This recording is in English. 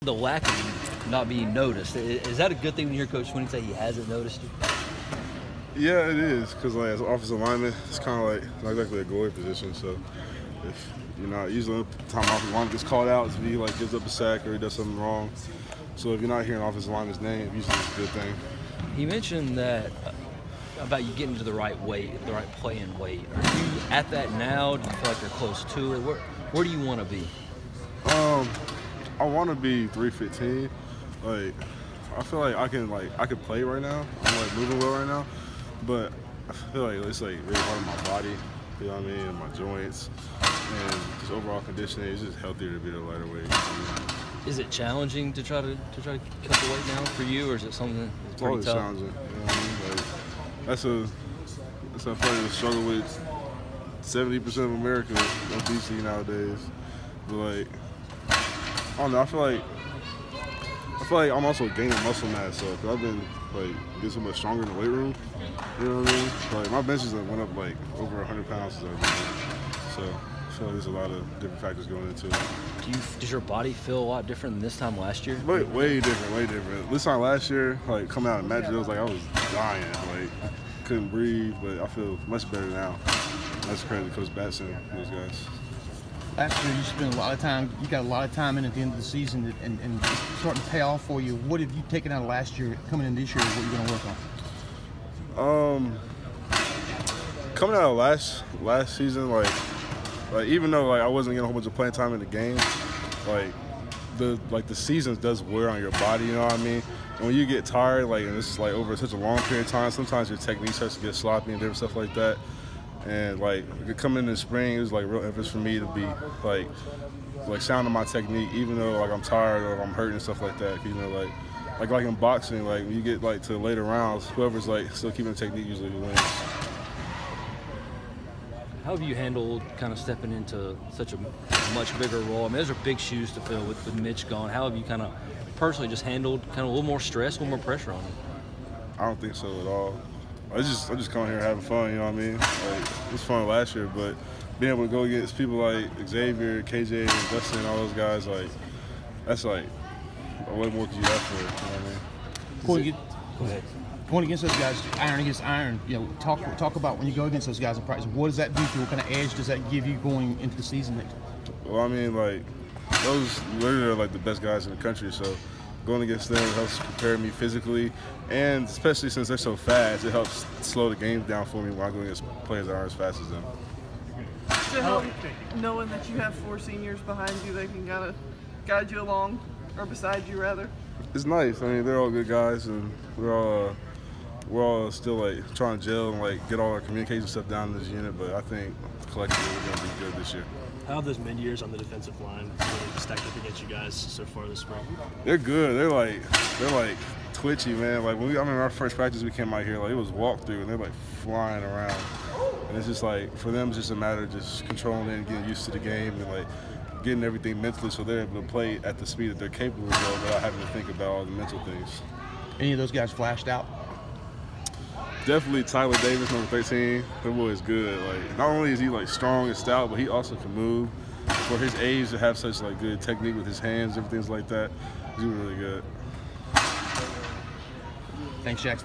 The lack of not being noticed, is that a good thing when you hear Coach Sweeney say he hasn't noticed you? Yeah, it is, because like as an offensive lineman, it's kind of like not exactly a goalie position. So if you're not usually the time offensive lineman gets called out is if he like gives up a sack or he does something wrong. So if you're not hearing offensive lineman's name, usually it's a good thing. He mentioned that about you getting to the right weight, the right playing weight. Are you at that now? Do you feel like you're close to it? Where do you want to be? I want to be 315. Like, I feel like I can play right now. I'm like moving well right now, but I feel like it's like really hard on my body. You know what I mean? And my joints and just overall conditioning. It's just healthier to be at a lighter weight. Is it challenging to try to cut the weight down for you, or is it something that's pretty always tough? Challenging. You know what I mean? Like, that's a funny struggle with 70% of America obesity nowadays. But like, I don't know. I feel like I'm also gaining muscle mass. So I've been like getting so much stronger in the weight room. You know what I mean? Like my benches went up like over 100 pounds since I've been there. So I feel like there's a lot of different factors going into it. Does your body feel a lot different than this time last year? Way different, way different. This time last year, like coming out of matches, it was like I was dying, like couldn't breathe. But I feel much better now. That's credit to Coach Batson and those guys. Last year, you spent a lot of time. You got a lot of time in at the end of the season, and it's starting to pay off for you. What have you taken out of last year, coming in this year? What are you going to work on? Coming out of last season, like even though like I wasn't getting a whole bunch of playing time in the game, the seasons does wear on your body. You know what I mean? And when you get tired, like and this is like over such a long period of time, sometimes your technique starts to get sloppy and different stuff like that. And like coming in the spring, it was like real emphasis for me to be like sounding my technique, even though like I'm tired or I'm hurting and stuff like that. You know, like in boxing, like when you get like to the later rounds, whoever's like still keeping the technique usually wins. How have you handled kind of stepping into such a much bigger role? I mean, those are big shoes to fill with Mitch gone. How have you kind of personally just handled kind of a little more stress, a little more pressure on you? I don't think so at all. I'm just coming here having fun, you know what I mean? Like, it was fun last year, but being able to go against people like Xavier, KJ, and Dustin, and all those guys, like, that's like, what more could you ask for, you know what I mean? Go ahead. Going against those guys, iron against iron, you know, talk about when you go against those guys in practice, what does that do for you? What kind of edge does that give you going into the season next? Well, I mean, like, those literally are like the best guys in the country, so going against them helps prepare me physically, and especially since they're so fast, it helps slow the game down for me when I go against players that aren't as fast as them. To help knowing that you have 4 seniors behind you that can kind of guide you along, or beside you rather. It's nice. I mean, they're all good guys, and we're all still like trying to gel and like get all our communication stuff down in this unit. But I think collectively we're gonna be good this year. How have those mid-years on the defensive line really stacked up against you guys so far this spring? They're good. They're like twitchy, man. Like I remember our first practice we came out here, like it was walkthrough, and they're like flying around. And it's just like for them, it's just a matter of just controlling it and getting used to the game and like getting everything mentally so they're able to play at the speed that they're capable of without having to think about all the mental things. Any of those guys flashed out? Definitely Tyler Davis, number 13. That boy is good. Like not only is he like strong and stout, but he also can move. For his age to have such like good technique with his hands, everything's like that, he's really good. Thanks, Jack.